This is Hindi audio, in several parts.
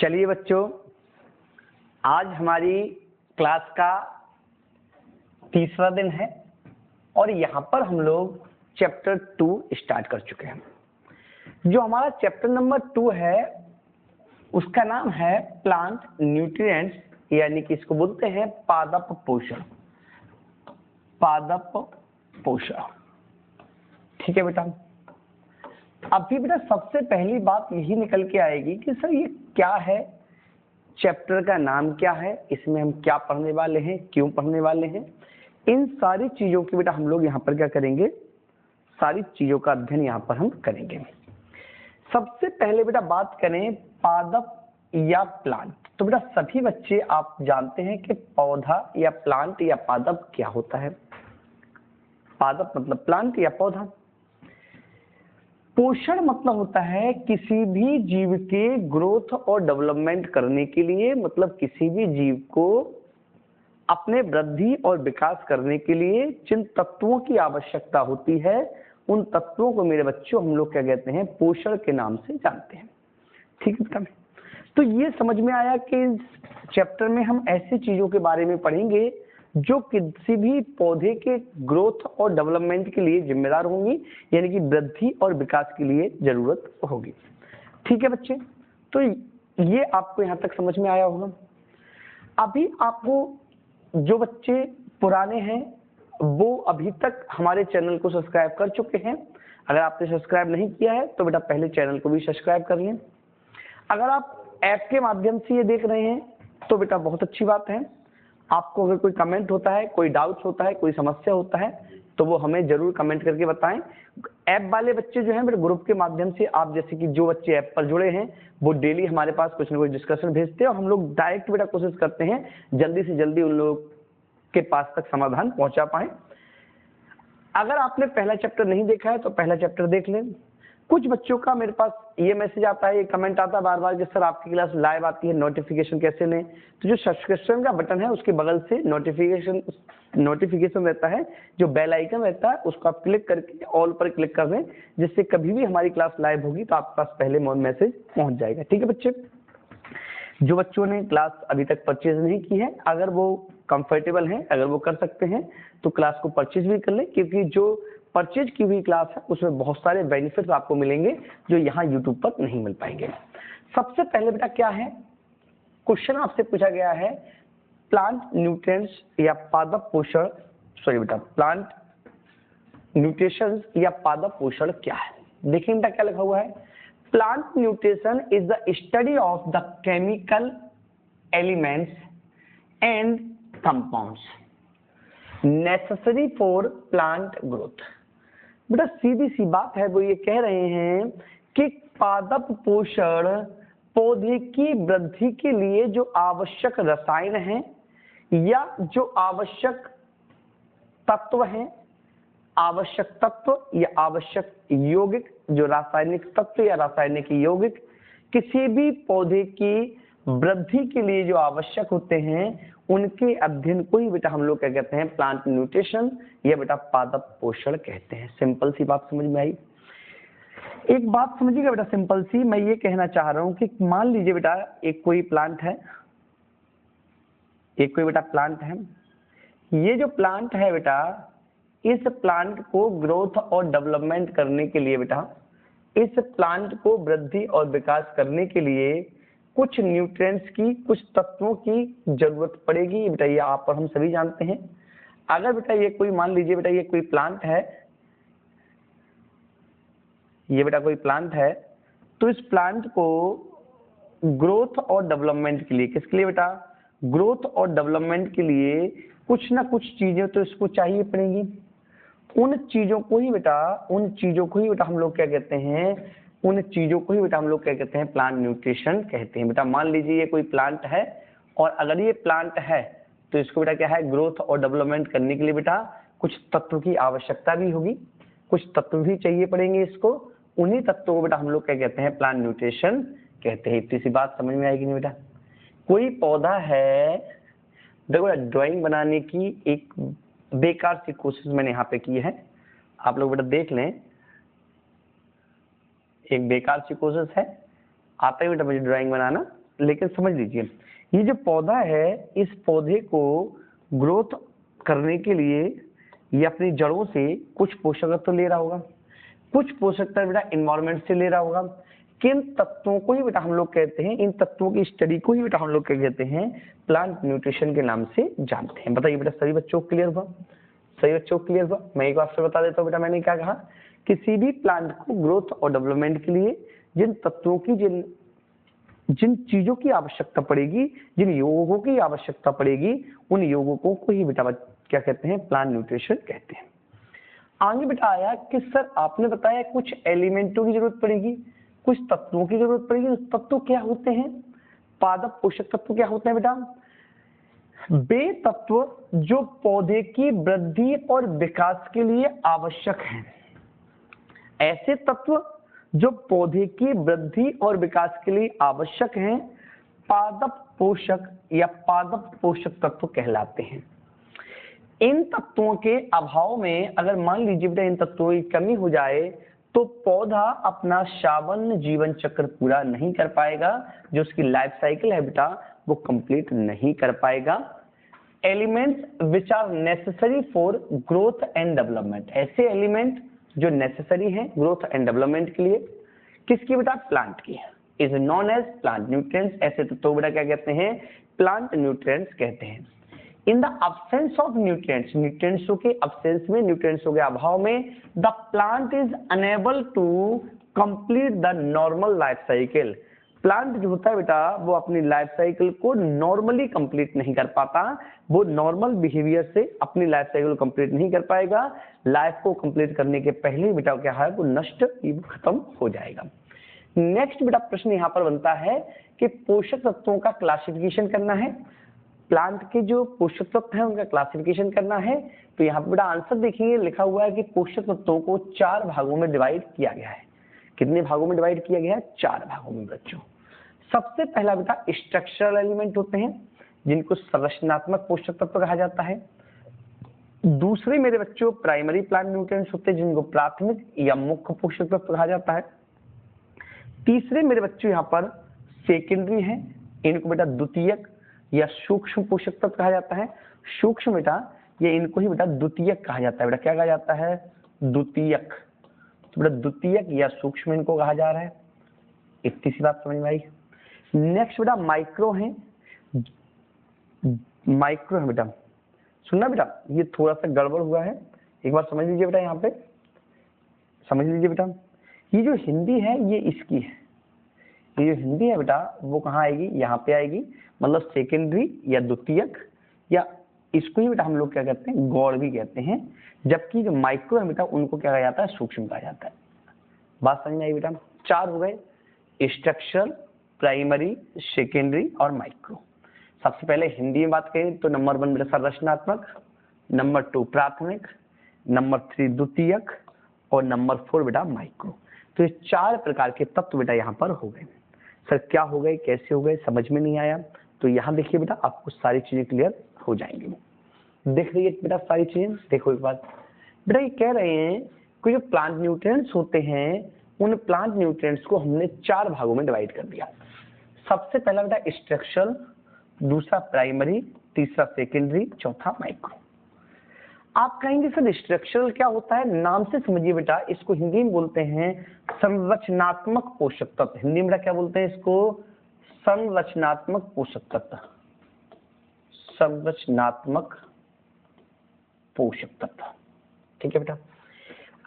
चलिए बच्चों, आज हमारी क्लास का तीसरा दिन है और यहाँ पर हम लोग चैप्टर 2 स्टार्ट कर चुके हैं। जो हमारा चैप्टर नंबर 2 है उसका नाम है प्लांट न्यूट्रिएंट्स, यानी कि इसको बोलते हैं पादप पोषण। पादप पोषण, ठीक है बेटा। अभी बेटा सबसे पहली बात यही निकल के आएगी कि सर ये क्या है, चैप्टर का नाम क्या है, इसमें हम क्या पढ़ने वाले हैं, क्यों पढ़ने वाले हैं। इन सारी चीजों की बेटा हम लोग यहाँ पर क्या करेंगे, सारी चीजों का अध्ययन यहाँ पर हम करेंगे। सबसे पहले बेटा बात करें पादप या प्लांट, तो बेटा सभी बच्चे आप जानते हैं कि पौधा या प्लांट या पादप क्या होता है। पादप मतलब प्लांट या पौधा। पोषण मतलब होता है किसी भी जीव के ग्रोथ और डेवलपमेंट करने के लिए, मतलब किसी भी जीव को अपने वृद्धि और विकास करने के लिए जिन तत्वों की आवश्यकता होती है उन तत्वों को मेरे बच्चों हम लोग क्या कहते हैं, पोषण के नाम से जानते हैं। ठीक है बेटा। तो ये समझ में आया कि इस चैप्टर में हम ऐसी चीजों के बारे में पढ़ेंगे जो किसी भी पौधे के ग्रोथ और डेवलपमेंट के लिए जिम्मेदार होंगी, यानी कि वृद्धि और विकास के लिए जरूरत होगी। ठीक है बच्चे, तो ये आपको यहाँ तक समझ में आया होगा। अभी आपको जो बच्चे पुराने हैं वो अभी तक हमारे चैनल को सब्सक्राइब कर चुके हैं। अगर आपने सब्सक्राइब नहीं किया है तो बेटा पहले चैनल को भी सब्सक्राइब कर लें। अगर आप ऐप के माध्यम से ये देख रहे हैं तो बेटा बहुत अच्छी बात है। आपको अगर कोई कमेंट होता है, कोई डाउट्स होता है, कोई समस्या होता है तो वो हमें जरूर कमेंट करके बताएं। ऐप वाले बच्चे जो हैं मेरे ग्रुप के माध्यम से, आप जैसे कि जो बच्चे ऐप पर जुड़े हैं वो डेली हमारे पास कुछ ना कुछ डिस्कशन भेजते हैं और हम लोग डायरेक्ट बेटा कोशिश करते हैं जल्दी से जल्दी उन लोगों के पास तक समाधान पहुंचा पाए। अगर आपने पहला चैप्टर नहीं देखा है तो पहला चैप्टर देख लें। कुछ बच्चों का मेरे पास ये मैसेज आता है, ये कमेंट आता है बार बार कि सर आपकी क्लास लाइव आती है, नोटिफिकेशन कैसे लें। तो जो सब्सक्रिप्शन का बटन है उसके बगल से नोटिफिकेशन रहता है, जो बेल आइकन रहता है उसको आप क्लिक करके ऑल पर क्लिक कर दें, जिससे कभी भी हमारी क्लास लाइव होगी तो आपके पास पहले मैसेज पहुंच जाएगा। ठीक है बच्चे। जो बच्चों ने क्लास अभी तक परचेज नहीं की है, अगर वो कंफर्टेबल हैं, अगर वो कर सकते हैं तो क्लास को परचेज भी कर लें, क्योंकि जो परचेज की हुई क्लास है उसमें बहुत सारे बेनिफिट्स आपको मिलेंगे जो यहाँ यूट्यूब पर नहीं मिल पाएंगे। सबसे पहले बेटा क्या है, क्वेश्चन आपसे पूछा गया है प्लांट न्यूट्रिएंट्स या पादप पोषण, सॉरी बेटा प्लांट न्यूट्रिशन या पादप पोषण क्या है। देखिए बेटा क्या लिखा हुआ है, plant nutrition is the study of the chemical elements and compounds necessary for plant growth. बेटा सीधी सी बात है, वो ये कह रहे हैं कि पादप पोषण पौधे की वृद्धि के लिए जो आवश्यक रसायन हैं या जो आवश्यक तत्व हैं, आवश्यक तत्व या आवश्यक यौगिक, जो रासायनिक तत्व या रासायनिक यौगिक किसी भी पौधे की वृद्धि के लिए जो आवश्यक होते हैं उनके अध्ययन को ही बेटा हम लोग क्या कहते हैं, प्लांट न्यूट्रिशन या बेटा पादप पोषण कहते हैं। सिंपल सी बात समझ में आई। एक बात समझिएगा बेटा सिंपल सी, मैं ये कहना चाह रहा हूं कि मान लीजिए बेटा एक कोई प्लांट है, एक कोई बेटा प्लांट है। ये जो प्लांट है बेटा, इस प्लांट को ग्रोथ और डेवलपमेंट करने के लिए बेटा, इस प्लांट को वृद्धि और विकास करने के लिए कुछ न्यूट्रिएंट्स की, कुछ तत्वों की जरूरत पड़ेगी बेटा, ये आप और हम सभी जानते हैं। अगर बेटा ये कोई, मान लीजिए बेटा ये कोई प्लांट है, ये बेटा कोई प्लांट है, तो इस प्लांट को ग्रोथ और डेवलपमेंट के लिए, किसके लिए बेटा, ग्रोथ और डेवलपमेंट के लिए कुछ ना कुछ चीजें तो इसको चाहिए पड़ेंगी। उन चीजों को ही बेटा हम लोग क्या कहते हैं, उन चीजों को ही बेटा हम लोग क्या कहते हैं, प्लांट न्यूट्रिशन कहते हैं। बेटा मान लीजिए ये कोई प्लांट है और अगर ये प्लांट है तो इसको बेटा क्या है, ग्रोथ और डेवलपमेंट करने के लिए बेटा कुछ तत्व की आवश्यकता भी होगी, कुछ तत्व भी चाहिए पड़ेंगे इसको। उन्हीं तत्वों को बेटा हम लोग क्या कहते हैं, प्लांट न्यूट्रिशन कहते हैं। इतनी सी बात समझ में आएगी नहीं बेटा। कोई पौधा है, देखो बेटा ड्राइंग बनाने की एक बेकार सी कोशिश मैंने यहाँ पे की है, आप लोग बेटा देख लें। एक बेकार सी कोशिश है, आता है बेटा मुझे ड्राइंग बनाना, लेकिन समझ लीजिए, ये जो पौधा है, इस पौधे को ग्रोथ करने के लिए ये अपनी जड़ों से कुछ पोषक तत्व ले रहा होगा, कुछ पोषक तत्व बेटा इन्वायरमेंट से ले रहा होगा। किन तत्वों को ही बेटा हम लोग कहते हैं, इन तत्वों की स्टडी को ही बेटा हम लोग क्या कहते हैं, प्लांट न्यूट्रिशन के नाम से जानते हैं। बताइए बेटा, सभी बच्चों को क्लियर हुआ? सही बच्चों को क्लियर हुआ? मैं एक बार फिर बता देता हूँ बेटा, मैंने क्या कहा, किसी भी प्लांट को ग्रोथ और डेवलपमेंट के लिए जिन तत्वों की जिन चीजों की आवश्यकता पड़ेगी, जिन योगों की आवश्यकता पड़ेगी, उन योगों को ही बेटा क्या कहते हैं, प्लांट न्यूट्रिशन कहते हैं। आगे बेटा आया कि सर आपने बताया कुछ एलिमेंटों की जरूरत पड़ेगी, कुछ तत्वों की जरूरत पड़ेगी। तत्व क्या होते हैं? पादप पोषक तत्व क्या होते हैं बेटा? वे तत्व जो पौधे की वृद्धि और विकास के लिए आवश्यक हैं। ऐसे तत्व जो पौधे की वृद्धि और विकास के लिए आवश्यक हैं, पादप पोषक या पादप पोषक तत्व कहलाते हैं। इन तत्वों के अभाव में अगर मान लीजिए बेटा इन तत्वों की कमी हो जाए तो पौधा अपना सामान्य जीवन चक्र पूरा नहीं कर पाएगा, जो उसकी लाइफ साइकिल है बेटा वो कंप्लीट नहीं कर पाएगा। Elements which are necessary for growth and development, ऐसे एलिमेंट जो नेसेसरी हैं ग्रोथ एंड डेवलपमेंट के लिए, किसकी बेटा? प्लांट की, is known as plant nutrients. ऐसे तत्वों बेटा क्या कहते हैं? प्लांट न्यूट्रिएंट्स कहते हैं। In the absence of nutrients, न्यूट्रिएंट्सों के अब्सेंस में, न्यूट्रिएंट्सों के अभाव में, the plant is unable to complete the normal life cycle. प्लांट जो होता है बेटा वो अपनी लाइफ साइकिल को नॉर्मली कंप्लीट नहीं कर पाता, वो नॉर्मल बिहेवियर से अपनी लाइफ साइकिल को कंप्लीट नहीं कर पाएगा। लाइफ को कंप्लीट करने के पहले ही बेटा क्या है, वो नष्ट, खत्म हो जाएगा। नेक्स्ट बेटा प्रश्न यहाँ पर बनता है कि पोषक तत्वों का क्लासिफिकेशन करना है, प्लांट के जो पोषक तत्व हैं उनका क्लासिफिकेशन करना है। तो यहाँ पर बेटा आंसर देखिए, लिखा हुआ है कि पोषक तत्वों को 4 भागों में डिवाइड किया गया है। कितने भागों में डिवाइड किया गया है? 4 भागों में बच्चों। सबसे पहला बेटा स्ट्रक्चरल एलिमेंट होते हैं जिनको संरचनात्मक पोषक तत्व कहा जाता है। दूसरे मेरे बच्चों प्राइमरी प्लांट न्यूट्रिएंट्स होते हैं जिनको प्राथमिक या मुख्य पोषक तत्व कहा जाता है। तीसरे मेरे बच्चों यहाँ पर सेकेंडरी हैं, इनको बेटा द्वितीयक या सूक्ष्म पोषक तत्व कहा जाता है। सूक्ष्म बेटा ये इनको ही बेटा द्वितीयक कहा जाता है। बेटा क्या कहा जाता है? द्वितीयक। तो बेटा द्वितीयक या सूक्ष्म इनको कहा जा रहा है। इतनी सी बात समझ में आई। नेक्स्ट बेटा माइक्रो है, माइक्रो है बेटा, सुनना बेटा ये थोड़ा सा गड़बड़ हुआ है, एक बार समझ लीजिए बेटा, यहाँ पे समझ लीजिए बेटा। ये जो हिंदी है ये इसकी है, ये जो हिंदी है बेटा वो कहाँ आएगी? यहाँ पे आएगी, मतलब सेकेंडरी या द्वितीयक, या इसको ही बेटा हम लोग क्या कहते हैं? गौड़ भी कहते हैं। जबकि जो माइक्रो है बेटा उनको क्या कहा जाता है? सूक्ष्म कहा जाता है। बात समझ में आई बेटा? 4 हो गए, स्ट्रक्चरल, प्राइमरी, सेकेंडरी और माइक्रो। सबसे पहले हिंदी में बात करें तो नंबर 1 बेटा संरचनात्मक, नंबर 2 प्राथमिक, नंबर 3 द्वितीयक और नंबर 4 बेटा माइक्रो। तो ये 4 प्रकार के तत्व बेटा यहाँ पर हो गए। सर क्या हो गए, कैसे हो गए, समझ में नहीं आया? तो यहाँ देखिए बेटा आपको सारी चीजें क्लियर हो जाएंगी। देख लीजिए बेटा सारी चीजें, देखो एक बात बेटा, ये कह रहे हैं कि जो प्लांट न्यूट्रिएंट्स होते हैं उन प्लांट न्यूट्रिएंट्स को हमने 4 भागों में डिवाइड कर दिया। सबसे पहला बेटा स्ट्रक्चरल, दूसरा प्राइमरी, तीसरा सेकेंडरी, चौथा माइक्रो। आप कहेंगे सर स्ट्रक्चरल क्या होता है? नाम से समझिए बेटा, इसको हिंदी में बोलते हैं संरचनात्मक पोषक तत्व। हिंदी में क्या बोलते हैं इसको? संरचनात्मक पोषक तत्व, संरचनात्मक पोषक तत्व। ठीक है बेटा।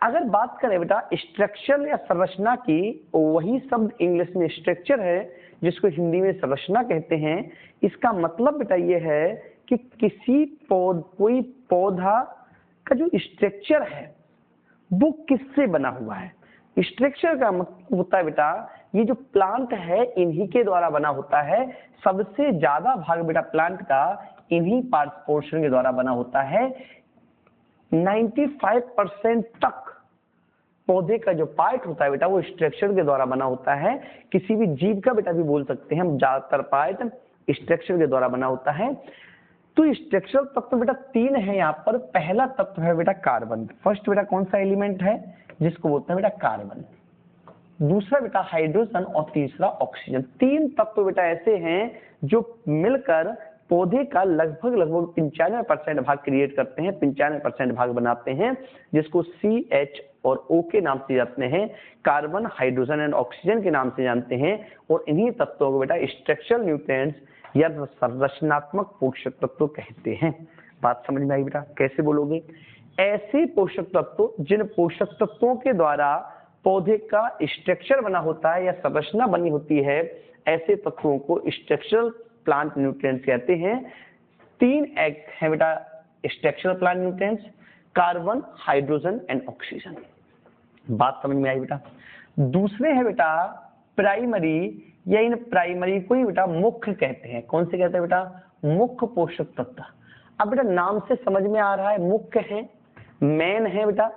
अगर बात करें बेटा स्ट्रक्चर या संरचना की, वही शब्द इंग्लिश में स्ट्रक्चर है जिसको हिंदी में संरचना कहते हैं। इसका मतलब बेटा ये है कि किसी कोई पौधा का जो स्ट्रक्चर है वो किससे बना हुआ है। स्ट्रक्चर का मतलब होता है बेटा ये जो प्लांट है इन्हीं के द्वारा बना होता है। सबसे ज्यादा भाग बेटा प्लांट का इन्हीं पार्ट पोर्शन के द्वारा बना होता है। 95% तक पौधे का जो पार्ट होता है बेटा वो स्ट्रक्चर के द्वारा बना होता है। किसी भी जीव का बेटा भी बोल सकते हैं हम, ज्यादातर पार्ट स्ट्रक्चर के द्वारा बना होता है। तो स्ट्रक्चरल तत्व बेटा 3 है यहाँ पर। पहला तत्व है बेटा कार्बन। फर्स्ट बेटा कौन सा एलिमेंट है जिसको बोलते हैं बेटा कार्बन। दूसरा बेटा हाइड्रोजन और तीसरा ऑक्सीजन। तीन तत्व बेटा ऐसे हैं जो मिलकर पौधे का लगभग 95% भाग क्रिएट करते हैं, 95% भाग बनाते हैं, जिसको CH और O के नाम से जानते हैं, कार्बन, हाइड्रोजन एंड ऑक्सीजन के नाम से जानते हैं। और इन्हीं तत्वों को बेटा स्ट्रक्चरल न्यूट्रिएंट्स या संरचनात्मक पोषक तत्व कहते हैं। बात समझ में आई बेटा? कैसे बोलोगे? ऐसे पोषक तत्व जिन पोषक तत्वों के द्वारा पौधे का स्ट्रक्चर बना होता है या संरचना बनी होती है, ऐसे तत्वों को स्ट्रक्चरल प्लांट न्यूट्रिएंट्स कहते हैं। तीन एक है बेटा structural plant nutrients, carbon, hydrogen and oxygen. बात समझ में आई बेटा? दूसरे है बेटा प्राइमरी, या इन प्राइमरी को ही बेटा मुख्य कहते हैं। कौन से कहते हैं बेटा? मुख्य पोषक तत्व। अब बेटा नाम से समझ में आ रहा है मुख्य है, मेन है बेटा।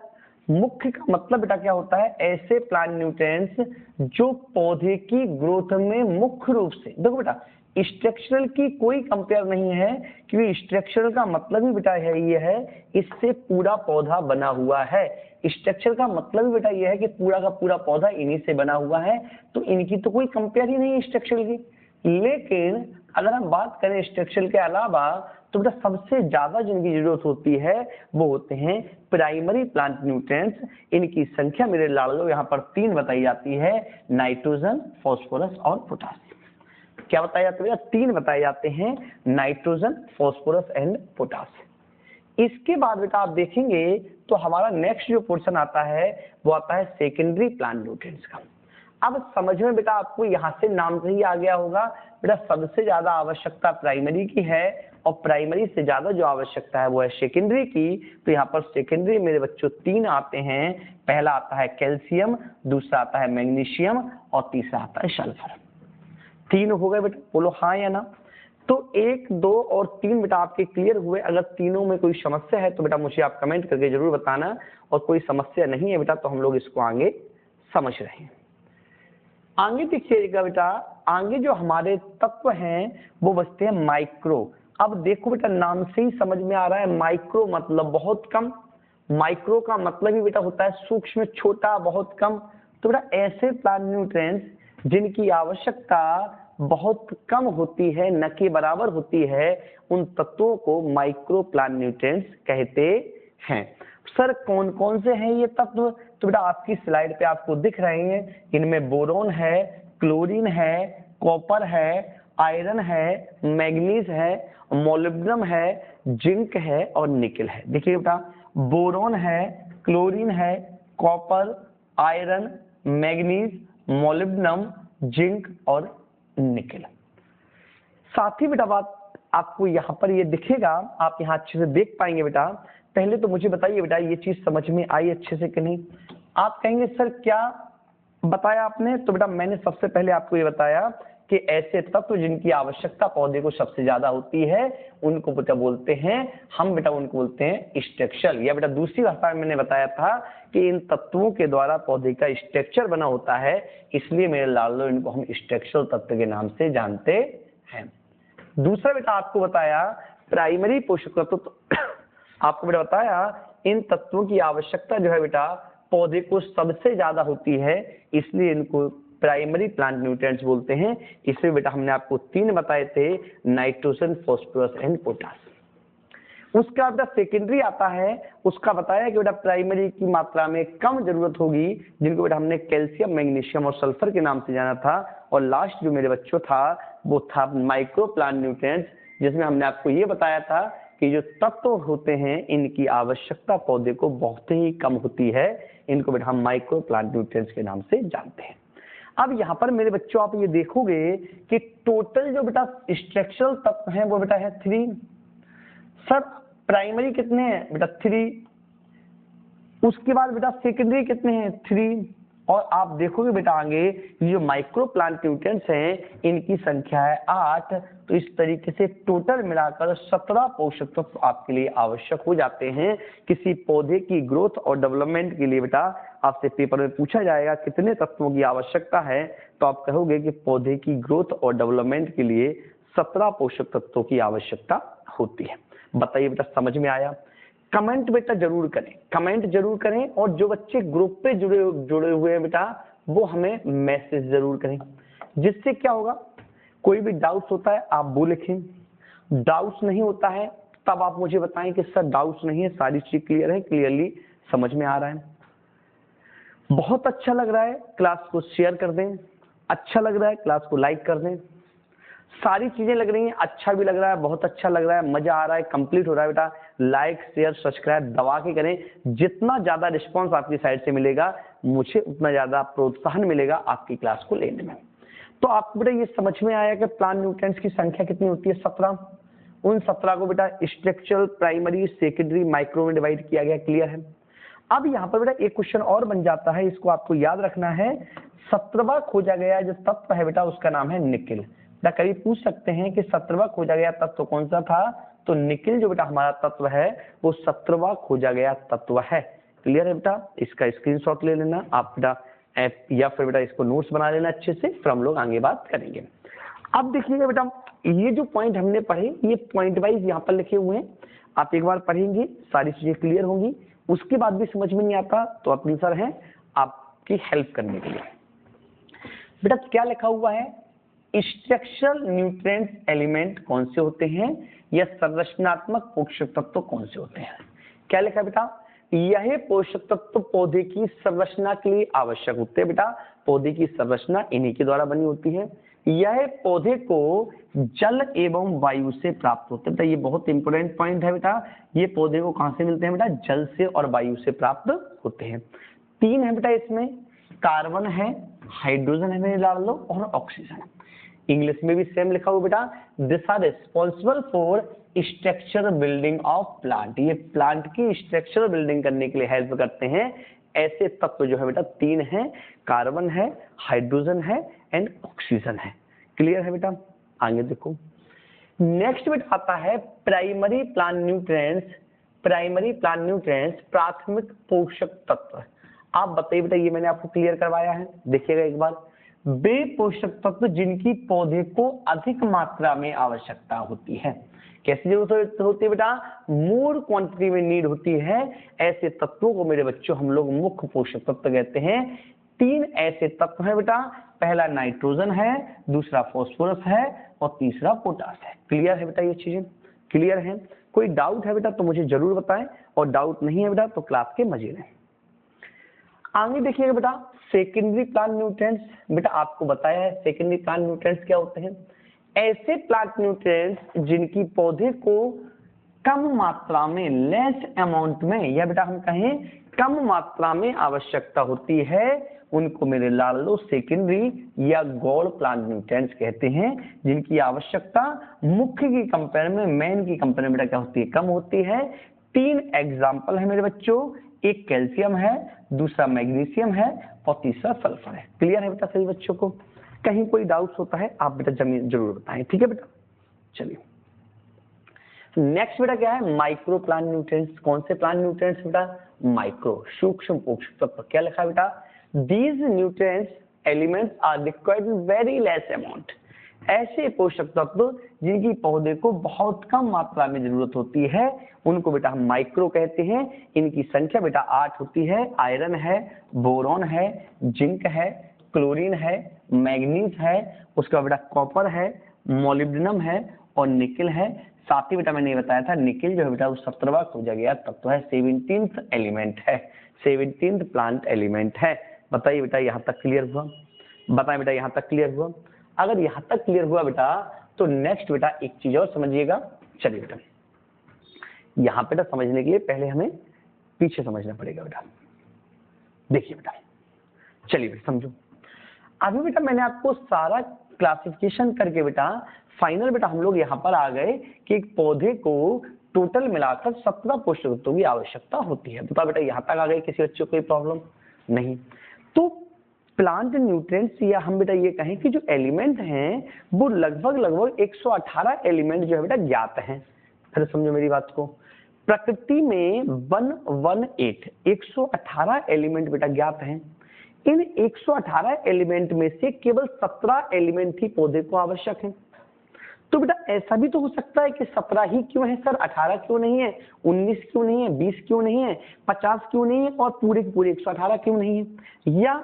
मुख्य का मतलब बेटा क्या होता है? ऐसे प्लांट न्यूट्रिएंट्स जो पौधे की ग्रोथ में मुख्य रूप से, देखो बेटा स्ट्रक्चरल की कोई कंपेयर नहीं है, क्योंकि स्ट्रक्चरल का मतलब ही बेटा है ये है इससे पूरा पौधा बना हुआ है। स्ट्रक्चर का मतलब ही बेटा ये है कि पूरा का पूरा पौधा इन्हीं से बना हुआ है, तो इनकी तो कोई कंपेयर ही नहीं है स्ट्रक्चरल की। लेकिन अगर हम बात करें स्ट्रक्चरल के अलावा, तो बेटा सबसे ज्यादा जिनकी जरूरत होती है वो होते हैं प्राइमरी प्लांट न्यूट्रिएंट्स। इनकी संख्या मेरे लाडलो यहाँ पर 3 बताई जाती है, नाइट्रोजन, फास्फोरस और पोटासियम। क्या बताया जाता है? 3 बताए जाते हैं, नाइट्रोजन, फास्फोरस एंड पोटासियम। इसके बाद बेटा आप देखेंगे तो हमारा नेक्स्ट जो पोर्शन आता है वो आता है सेकेंडरी प्लांट न्यूट्रिएंट्स का। अब समझ में बेटा आपको यहाँ से नाम से ही आ गया होगा बेटा सबसे ज्यादा आवश्यकता प्राइमरी की है और प्राइमरी से ज्यादा जो आवश्यकता है वो है सेकेंडरी की। तो यहाँ पर सेकेंडरी मेरे बच्चों 3 आते हैं। पहला आता है कैल्शियम, दूसरा आता है मैग्नीशियम और तीसरा आता है सल्फर। 3 हो गए बेटा, बोलो हाँ या ना? तो 1, 2 और 3 बेटा आपके क्लियर हुए। अगर तीनों में कोई समस्या है तो बेटा मुझे आप कमेंट करके जरूर बताना, और कोई समस्या नहीं है बेटा तो हम लोग इसको आगे समझ रहे हैं। आगे देखिएगा बेटा, आगे जो हमारे तत्व हैं वो बचते हैं माइक्रो। अब देखो बेटा नाम से ही समझ में आ रहा है, माइक्रो मतलब बहुत कम। माइक्रो का मतलब ही बेटा होता है सूक्ष्म, छोटा, बहुत कम। तो बेटा ऐसे प्लांट न्यूट्रिएंट्स जिनकी आवश्यकता बहुत कम होती है, न के बराबर होती है, उन तत्वों को माइक्रो प्लांट न्यूट्रिएंट्स कहते हैं। सर कौन कौन से हैं ये तत्व? तो बेटा आपकी स्लाइड पे आपको दिख रहे हैं, इनमें बोरोन है, क्लोरीन है, कॉपर है, आयरन है, मैग्नीज है, मोलिब्डेनम है, जिंक है और निकेल है। देखिए बेटा बोरोन है, क्लोरीन है, copper, iron, manganese, molybdenum, zinc और निकेल। साथ ही बेटा बात आपको यहाँ पर ये दिखेगा, आप यहाँ अच्छे से देख पाएंगे बेटा। पहले तो मुझे बताइए बेटा ये चीज समझ में आई अच्छे से कि नहीं? आप कहेंगे सर क्या बताया आपने? तो बेटा मैंने सबसे पहले आपको ये बताया कि ऐसे तत्व जिनकी आवश्यकता पौधे को सबसे ज्यादा होती है उनको बेटा बोलते हैं, हम बेटा उनको बोलते हैं स्ट्रक्चर। या बेटा दूसरी भाषा में मैंने बताया था कि इन तत्वों के द्वारा पौधे का स्ट्रक्चर बना होता है, इसलिए मेरे लाडलो इनको हम स्ट्रक्चरल तत्व के नाम से जानते हैं। दूसरा बेटा आपको बताया प्राइमरी पोषक तत्व, आपको बेटा बताया इन तत्वों की आवश्यकता जो है बेटा पौधे को सबसे ज्यादा होती है, इसलिए इनको प्राइमरी प्लांट न्यूट्रिएंट्स बोलते हैं। इसमें बेटा हमने आपको 3 बताए थे, नाइट्रोजन, फास्फोरस एंड पोटासियम। उसका बेटा सेकेंडरी आता है, उसका बताया कि बेटा प्राइमरी की मात्रा में कम जरूरत होगी, जिनको बेटा हमने कैल्शियम, मैग्नीशियम और सल्फर के नाम से जाना था। और लास्ट जो मेरे बच्चों था वो था माइक्रो प्लांट न्यूट्रिएंट्स, जिसमें हमने आपको ये बताया था कि जो तत्व होते हैं इनकी आवश्यकता पौधे को बहुत ही कम होती है, इनको बेटा हम माइक्रो प्लांट न्यूट्रिएंट्स के नाम से जानते हैं। अब यहाँ पर मेरे बच्चों आप ये देखोगे कि टोटल जो बेटा स्ट्रक्चरल तत्व हैं वो बेटा है 3। सर प्राइमरी कितने हैं? बेटा 3। उसके बाद बेटा सेकेंडरी कितने हैं? 3। और आप देखोगे बेटा आगे ये जो माइक्रो प्लांट न्यूट्रिएंट्स हैं इनकी संख्या है 8। तो इस तरीके से टोटल मिलाकर 17 पोषक तत्व आपके लिए आवश्यक हो जाते हैं। किसी पौधे की ग्रोथ और डेवलपमेंट के लिए बेटा आपसे पेपर में पूछा जाएगा कितने तत्वों की आवश्यकता है, तो आप कहोगे कि पौधे की ग्रोथ और डेवलपमेंट के लिए 17 पोषक तत्वों की आवश्यकता होती है। बताइए बेटा समझ में आया? कमेंट बेटा जरूर करें, कमेंट जरूर करें। और जो बच्चे ग्रुप पे जुड़े हुए हैं बेटा वो हमें मैसेज जरूर करें। जिससे क्या होगा, कोई भी डाउट्स होता है आप वो लिखें, डाउट्स नहीं होता है तब आप मुझे बताएं कि सर डाउट्स नहीं है, सारी चीज क्लियर है, क्लियरली समझ में आ रहा है। बहुत अच्छा लग रहा है क्लास को शेयर कर दें, अच्छा लग रहा है क्लास को लाइक कर दें, सारी चीजें लग रही हैं, अच्छा भी लग रहा है, बहुत अच्छा लग रहा है, मजा आ रहा है, कंप्लीट हो रहा है बेटा, लाइक शेयर सब्सक्राइब दबा के करें। जितना ज्यादा रिस्पॉन्स आपकी साइड से मिलेगा मुझे उतना ज्यादा प्रोत्साहन मिलेगा आपकी क्लास को लेने में। तो आपको बेटा ये समझ में आया कि प्लांट न्यूट्रिएंट्स की संख्या कितनी होती है, 17। उन 17 को बेटा स्ट्रक्चरल, प्राइमरी, सेकेंडरी, माइक्रो में डिवाइड किया गया। क्लियर है। अब यहाँ पर बेटा एक क्वेश्चन और बन जाता है, इसको आपको याद रखना है। 17वां खोजा गया जो तत्व है बेटा उसका नाम है निकिल। बेटा कभी पूछ सकते हैं कि 17वां खोजा गया तत्व कौन सा था, तो निकिल जो बेटा हमारा तत्व है वो 17वां खोजा गया तत्व है। क्लियर है बेटा, इसका स्क्रीनशॉट ले लेना आप बेटा, या फिर बेटा इसको नोट्स बना लेना अच्छे से, फिर हम लोग आगे बात करेंगे। अब देखिएगा बेटा, ये जो पॉइंट हमने पढ़े ये पॉइंट वाइज यहाँ पर लिखे हुए हैं, आप एक बार पढ़ेंगे सारी चीजें क्लियर होंगी। उसके बाद भी समझ में नहीं आता तो अपने सर हैं आपकी हेल्प करने के लिए। बेटा क्या लिखा हुआ है, स्ट्रक्चरल न्यूट्रिएंट्स एलिमेंट कौन से होते हैं या संरचनात्मक पोषक तत्व कौन से होते हैं। क्या लिखा बेटा, यह पोषक तत्व पौधे की संरचना के लिए आवश्यक होते हैं। बेटा पौधे की संरचना इन्हीं के द्वारा बनी होती है। यह पौधे को जल एवं वायु से प्राप्त होते हैं। ये बहुत इंपॉर्टेंट पॉइंट है बेटा, ये पौधे को कहां से मिलते हैं बेटा, जल से और वायु से प्राप्त होते हैं। 3 है बेटा इसमें, कार्बन है, हाइड्रोजन है, मैंने डाल लो, और ऑक्सीजन। इंग्लिश में भी सेम लिखा हुआ बेटा, this are responsible for structure building of plant. ये प्लांट की स्ट्रक्चर बिल्डिंग करने के लिए हेल्प करते हैं। ऐसे तत्व जो है बेटा 3 है, कार्बन है, हाइड्रोजन है एंड ऑक्सीजन है। क्लियर है बेटा, आगे देखो। नेक्स्ट बेटा आता है primary plant nutrients. Primary plant nutrients प्राथमिक पोषक तत्व। आप बताइए बेटा, ये मैंने आपको क्लियर करवाया है, देखिएगा एक बार। वे पोषक तत्व जिनकी पौधे को अधिक मात्रा में आवश्यकता होती है। कैसी जरूरत होती है बेटा, मोर क्वांटिटी में नीड होती है। ऐसे तत्वों को मेरे बच्चों हम लोग मुख्य पोषक तत्व कहते हैं। 3 ऐसे तत्व हैं बेटा, पहला नाइट्रोजन है, दूसरा फास्फोरस है और तीसरा पोटास है। क्लियर है बेटा, ये चीजें क्लियर है। कोई डाउट है बेटा तो मुझे जरूर बताएं, और डाउट नहीं है बेटा तो क्लास के मजे लें। आगे देखिएगा बेटा, सेकेंडरी प्लांट न्यूट्रिएंट्स। बेटा आपको बताया है सेकेंडरी प्लांट न्यूट्रिएंट्स क्या होते हैं, ऐसे प्लांट न्यूट्रिएंट्स जिनकी पौधे को कम मात्रा में, लेस अमाउंट में, या बेटा हम कहें कम मात्रा में आवश्यकता होती है, उनको मेरे लाल लो सेकेंडरी या गौड़ प्लांट न्यूट्रिएंट्स कहते हैं। जिनकी आवश्यकता मुख्य की कंपेयर में, मेन की कंपेयर में बेटा क्या होती है, कम होती है। 3 एग्जाम्पल है मेरे बच्चों, एक कैल्शियम है, दूसरा मैग्नीशियम है और तीसरा सल्फर है। क्लियर है बेटा सभी बच्चों को। कहीं कोई डाउट्स होता है आप बेटा जरूर बताएं, ठीक है बेटा। चलिए नेक्स्ट बेटा क्या है, माइक्रो प्लांट न्यूट्रिएंट्स। कौन से प्लांट न्यूट्रिएंट्स बेटा, माइक्रो, सूक्ष्म पोषक तत्व। क्या लिखा है बेटा, these nutrients elements are required in very less amount. ऐसे पोषक तत्व जिनकी पौधे को बहुत कम मात्रा में जरूरत होती है उनको बेटा हम माइक्रो कहते हैं। इनकी संख्या बेटा 8 होती है। आयरन है, बोरॉन है, जिंक है, क्लोरीन है, मैग्नीज है, उसके बाद बेटा कॉपर है, मोलिब्डेनम है और निकिल है। साथ ही बेटा मैंने ये बताया था निकिल जो है बेटा वो 17वां खोजा गया तत्व है, 17th एलिमेंट है, 17th प्लांट एलिमेंट है। बताइए बेटा यहाँ तक क्लियर हुआ, बताएं बेटा यहाँ तक क्लियर हुआ। अगर यहाँ तक क्लियर हुआ बेटा तो नेक्स्ट बेटा एक चीज और समझिएगा। चलिए बेटा यहाँ बेटा समझने के लिए पहले हमें पीछे समझना पड़ेगा बेटा। देखिए बेटा, चलिए बेटा समझो। अभी बेटा मैंने आपको सारा क्लासिफिकेशन करके बेटा फाइनल बेटा हम लोग यहाँ पर आ गए कि एक पौधे को टोटल मिलाकर 17 पोषक तत्वों की आवश्यकता होती है। बता बेटा यहाँ तक आ गए, किसी बच्चे को कोई प्रॉब्लम नहीं। तो प्लांट न्यूट्रिएंट्स या हम बेटा ये कहें कि जो एलिमेंट हैं वो लगभग 118 एलिमेंट जो है बेटा ज्ञात हैं। फिर समझो मेरी बात को, प्रकृति में 118 एलिमेंट बेटा ज्ञात हैं। इन 118 एलिमेंट में से केवल 17 एलिमेंट ही पौधे को आवश्यक हैं। तो बेटा ऐसा भी तो हो सकता है कि 17 ही क्यों है सर, 18 क्यों नहीं है, 19 क्यों नहीं है, 20 क्यों नहीं है, 50 क्यों नहीं है और पूरे के पूरे 118 क्यों नहीं है। या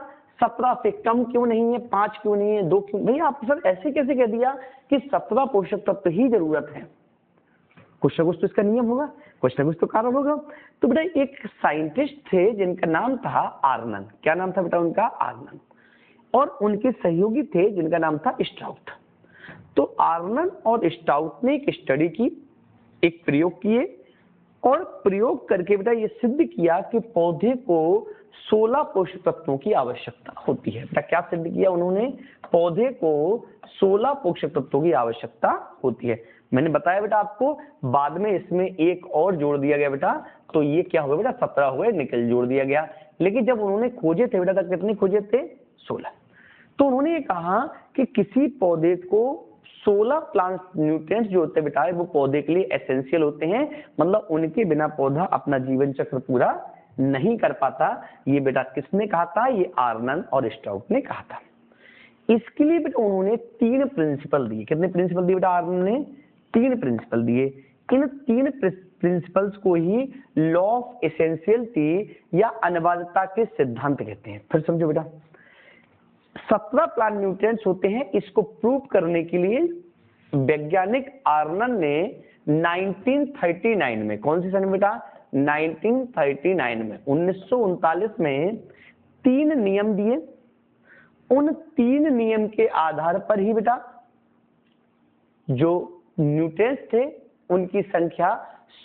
17 से कम क्यों नहीं है, 5 क्यों नहीं है, 2 क्यों? भैया आप सर ऐसे कैसे कह दिया कि 17 पोषक तत्व ही जरूरत है? कुछ ना कुछ तो इसका नियम होगा, कुछ ना कुछ तो कारण होगा। तो बेटा एक साइंटिस्ट थे जिनका नाम था आर्नन। क्या नाम था बेटा उनका? आर्नन। और उनके सहयोगी थे जिनका नाम था स्टाउट। तो आर्नन और स्टाउट ने एक स्टडी की, एक प्रयोग किए, और प्रयोग करके बेटा ये सिद्ध किया कि पौधे को 16 पोषक तत्वों की आवश्यकता होती है। बेटा क्या सिद्ध किया उन्होंने? पौधे को 16 पोषक तत्वों की आवश्यकता होती है। मैंने बताया बेटा आपको, बाद में इसमें एक और जोड़ दिया गया बेटा, तो ये क्या होगा बेटा? 17 हुए, निकल जोड़ दिया गया। लेकिन जब उन्होंने खोजे थे बेटा, तब कितने खोजे थे? 16। तो उन्होंने ये कहा कि किसी पौधे को 16 प्लांट न्यूट्रिएंट्स जो होते हैं बेटा वो पौधे के लिए एसेंशियल होते हैं, मतलब उनके बिना पौधा अपना जीवन चक्र पूरा नहीं कर पाता। ये बेटा किसने कहा था? ये आर्नन और स्टाउट ने कहा था। इसके लिए बेटा उन्होंने 3 प्रिंसिपल दिए। कितने प्रिंसिपल दिए बेटा आर्नन ने? 3 प्रिंसिपल दिए। इन 3 प्रिंसिपल्स को ही लॉ ऑफ एसेंशियलिटी या अनिवार्यता के सिद्धांत कहते हैं। फिर समझो बेटा, 17 प्लांट न्यूट्रिएंट्स होते हैं। इसको प्रूव करने के लिए वैज्ञानिक आर्नन ने 1939 में, कौन सी सन में बेटा? 1939 में, 1939 में 3 नियम दिए। उन 3 नियम के आधार पर ही बेटा जो न्यूट्रिएंट्स थे उनकी संख्या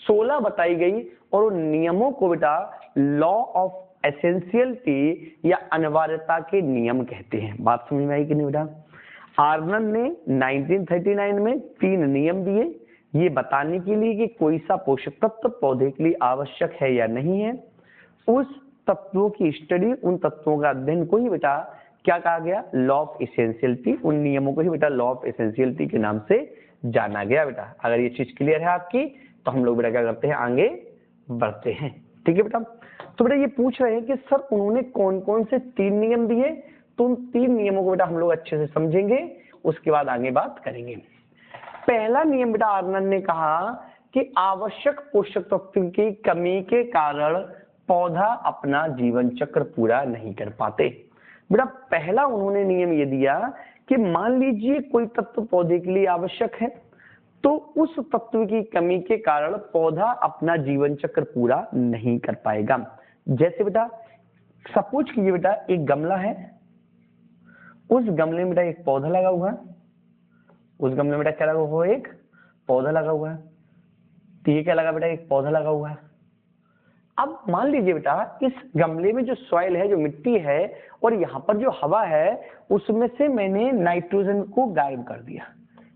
16 बताई गई, और उन नियमों को बेटा लॉ ऑफ एसेंशियलिटी या अनिवार्यता के नियम कहते हैं। बात समझ में आई कि नहीं बेटा? आर्नन ने 1939 में 3 नियम दिए, ये बताने के लिए कि कोई सा पोषक तत्व पौधे के लिए आवश्यक है या नहीं है। उस तत्वों की स्टडी, उन तत्वों का अध्ययन को ही बेटा क्या कहा गया? Law of essentiality. उन नियमों को ही बेटा लॉ ऑफ एसेंशियलिटी के नाम से जाना गया बेटा। अगर ये चीज क्लियर है आपकी, तो हम लोग बेटा क्या करते हैं? आगे बढ़ते हैं। ठीक है बेटा? तो बेटा ये पूछ रहे हैं कि सर उन्होंने कौन कौन से 3 नियम दिए? तो उन 3 नियमों को बेटा हम लोग अच्छे से समझेंगे, उसके बाद आगे बात करेंगे। पहला नियम बेटा आर्नन ने कहा कि आवश्यक पोषक तत्व की कमी के कारण पौधा अपना जीवन चक्र पूरा नहीं कर पाते। बेटा पहला उन्होंने नियम ये दिया कि मान लीजिए कोई तत्व पौधे के लिए आवश्यक है, तो उस तत्व की कमी के कारण पौधा अपना जीवन चक्र पूरा नहीं कर पाएगा। जैसे बेटा सपोज कीजिए बेटा एक गमला है, उस गमले में बेटा एक पौधा लगा हुआ है, उस गमले में बेटा क्या लगा हुआ है? एक पौधा लगा हुआ है। तो ये क्या लगा बेटा? एक पौधा लगा हुआ है। अब मान लीजिए बेटा इस गमले में जो सॉइल है, जो मिट्टी है, और यहाँ पर जो हवा है, उसमें से मैंने नाइट्रोजन को गायब कर दिया।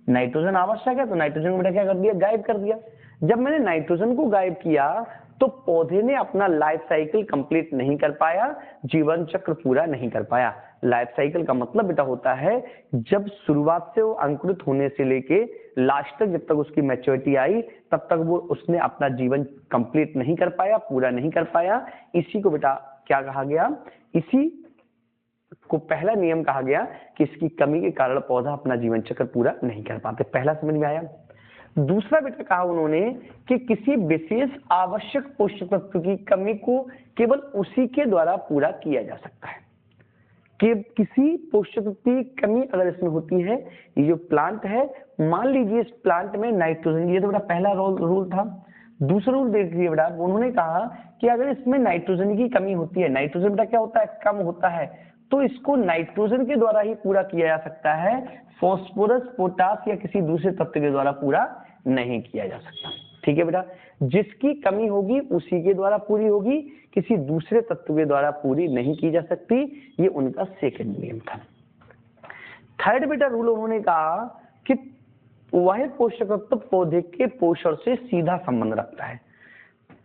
नाइट्रोजन आवश्यक है तो नाइट्रोजन को बेटा क्या कर दिया? गायब कर दिया। जब मैंने नाइट्रोजन को गायब किया तो पौधे ने अपना लाइफ साइकिल कंप्लीट नहीं कर पाया, जीवन चक्र पूरा नहीं कर पाया। लाइफ साइकिल का मतलब बेटा होता है जब शुरुआत से वो अंकुरित होने से लेके लास्ट तक, जब तक उसकी मैच्योरिटी आई, तब तक वो उसने अपना जीवन कंप्लीट नहीं कर पाया, पूरा नहीं कर पाया। इसी को बेटा क्या कहा गया? इसी को पहला नियम कहा गया कि इसकी कमी के कारण पौधा अपना जीवन चक्र पूरा नहीं कर पाते। पहला समझ में आया? दूसरा बेटा कहा उन्होंने कि किसी विशेष आवश्यक पोषक तत्व की कमी को केवल उसी के द्वारा पूरा किया जा सकता है। कि किसी पोषक तत्व की कमी अगर इसमें होती है, ये जो प्लांट है, मान लीजिए इस प्लांट में नाइट्रोजन, ये तो बेटा पहला रूल था। दूसरा रूल देखिए बेटा, उन्होंने कहा कि अगर इसमें नाइट्रोजन की कमी होती है, नाइट्रोजन बेटा क्या होता है? कम होता है, तो इसको नाइट्रोजन के द्वारा ही पूरा किया जा सकता है, फास्फोरस, पोटास या किसी दूसरे तत्व के द्वारा पूरा नहीं किया जा सकता। ठीक है बेटा? जिसकी कमी होगी उसी के द्वारा पूरी होगी, किसी दूसरे तत्व के द्वारा पूरी नहीं की जा सकती। ये उनका सेकंड नियम था। थर्ड बेटा रूल उन्होंने कहा कि वह पोषक तत्व पौधे के पोषण से सीधा संबंध रखता है।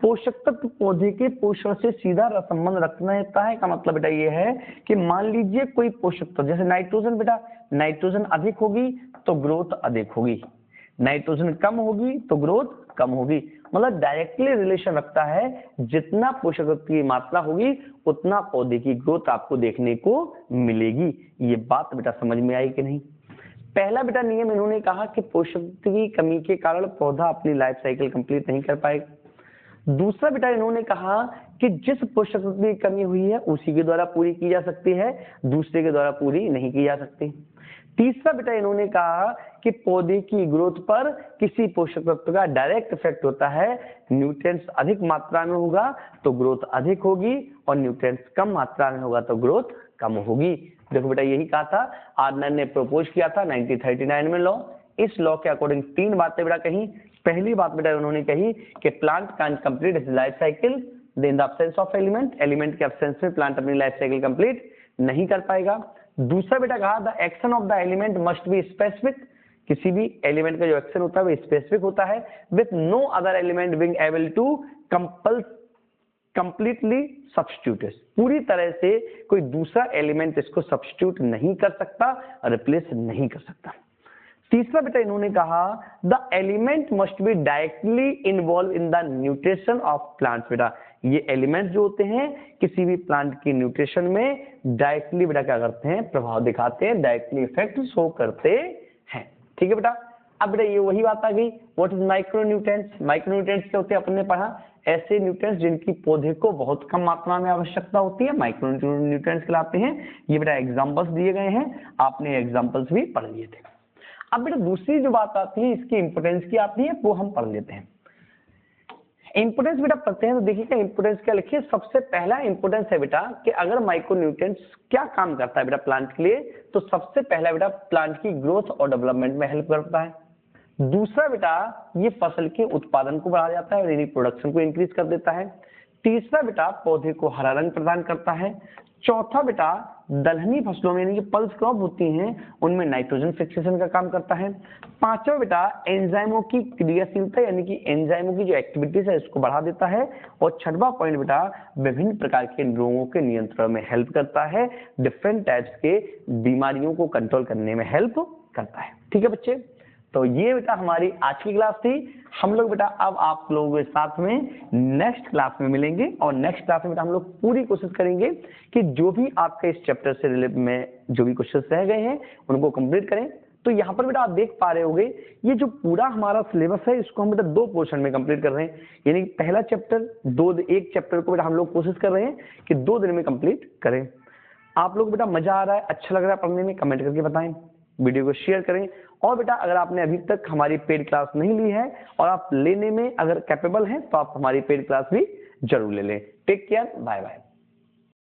पोषक तत्व पौधे के पोषण से सीधा संबंध रखना है का मतलब बेटा ये है कि मान लीजिए कोई पोषक तत्व, जैसे नाइट्रोजन, बेटा नाइट्रोजन अधिक होगी तो ग्रोथ अधिक होगी, नाइट्रोजन कम होगी तो ग्रोथ कम होगी। मतलब डायरेक्टली रिलेशन रखता है, जितना पोषक तत्व की मात्रा होगी उतना पौधे की ग्रोथ आपको देखने को मिलेगी। ये बात बेटा समझ में आई कि नहीं? पहला बेटा नियम इन्होंने कहा कि पोषक तत्व की कमी के कारण पौधा अपनी लाइफ साइकिल कंप्लीट नहीं कर पाएगा। दूसरा बेटा इन्होंने कहा कि जिस पोषक तत्व की कमी हुई है उसी के द्वारा पूरी की जा सकती है, दूसरे के द्वारा पूरी नहीं की जा सकती। तीसरा बेटा इन्होंने कहा कि पौधे की ग्रोथ पर किसी पोषक तत्व का डायरेक्ट इफेक्ट होता है, न्यूट्रिएंट्स अधिक मात्रा में होगा तो ग्रोथ अधिक होगी और न्यूट्रिएंट्स कम मात्रा में होगा तो ग्रोथ कम होगी। देखो बेटा यही कहा था आर्नर ने प्रपोज किया था 1939 में लॉ। इस लॉ के अकॉर्डिंग तीन बातें बेटा कही। पहली बात बेटा उन्होंने कही कि plant can complete it's life cycle in the absence of element, element के एब्सेंस में प्लांट अपनी लाइफ साइकिल कंप्लीट नहीं कर पाएगा। दूसरा बेटा कहा the action of the element must be specific, किसी भी एलिमेंट का जो एक्शन होता है वो स्पेसिफिक होता है, with no other element being able to completely substitute, पूरी तरह से कोई दूसरा एलिमेंट इसको सब्स्टिट्यूट नहीं कर सकता, रिप्लेस नहीं कर सकता। तीसरा बेटा इन्होंने कहा the element must be directly involve in the nutrition of plants. बेटा ये एलिमेंट्स जो होते हैं किसी भी प्लांट की न्यूट्रिशन में डायरेक्टली बेटा क्या करते हैं, प्रभाव दिखाते हैं, डायरेक्टली इफेक्ट शो करते हैं। ठीक है बेटा। अब बेटा ये वही बात आ गई, व्हाट इज माइक्रोन्यूट्रिएंट्स। माइक्रोन्यूट्रिएंट्स क्या होते हैं, अपन ने पढ़ा ऐसे न्यूट्रिएंट्स जिनकी पौधे को बहुत कम मात्रा में आवश्यकता होती है, माइक्रोन्यूट्रिएंट्स कहलाते हैं। ये बेटा एग्जांपल्स दिए गए हैं, आपने एग्जांपल्स भी पढ़ लिए थे। अब बेटा दूसरी जो बात आती है इसकी इंपोर्टेंस की आती है, वो हम पढ़ लेते हैं। इंपोर्टेंस बेटा पढ़ते हैं तो देखिए इंपोर्टेंस क्या लिखिए। सबसे पहला इंपोर्टेंस है बेटा कि अगर माइक्रोन्यूट्रिएंट्स क्या काम करता है बेटा प्लांट के लिए, तो सबसे पहला बेटा प्लांट की ग्रोथ और डेवलपमेंट में हेल्प करता है। दूसरा बेटा ये फसल के उत्पादन को बढ़ा जाता है, यानी प्रोडक्शन को इंक्रीज कर देता है। तीसरा बेटा पौधे को हरा रंग प्रदान करता है। चौथा बेटा दलहनी फसलों में यानी कि पल्स क्रॉप होती हैं उनमें नाइट्रोजन फिक्सेशन का काम करता है। पांचवा बेटा एंजाइमों की क्रियाशीलता यानी कि एंजाइमों की जो एक्टिविटीज है इसको बढ़ा देता है। और छठवां पॉइंट बेटा विभिन्न प्रकार के रोगों के नियंत्रण में हेल्प करता है, डिफरेंट टाइप्स के बीमारियों को कंट्रोल करने में हेल्प करता है। ठीक है बच्चे, तो ये बेटा हमारी आज की क्लास थी। हम लोग बेटा अब आप लोगों के साथ में नेक्स्ट क्लास में मिलेंगे और नेक्स्ट क्लास में बेटा हम लोग पूरी कोशिश करेंगे कि जो भी आपके इस चैप्टर से रिलेटेड में जो भी क्वेश्चन रह गए हैं उनको कंप्लीट करें। तो यहाँ पर बेटा आप देख पा रहे होंगे ये जो पूरा हमारा सिलेबस है इसको हम बेटा दो पोर्शन में कंप्लीट कर रहे हैं, यानी पहला चैप्टर एक चैप्टर को बेटा हम लोग कोशिश कर रहे हैं कि 2 दिन में कंप्लीट करें। आप लोग बेटा मजा आ रहा है, अच्छा लग रहा है पढ़ने में, कमेंट करके बताएं, वीडियो को शेयर करें। और बेटा अगर आपने अभी तक हमारी पेड क्लास नहीं ली है और आप लेने में अगर कैपेबल हैं तो आप हमारी पेड क्लास भी जरूर ले लें। Take care, bye bye.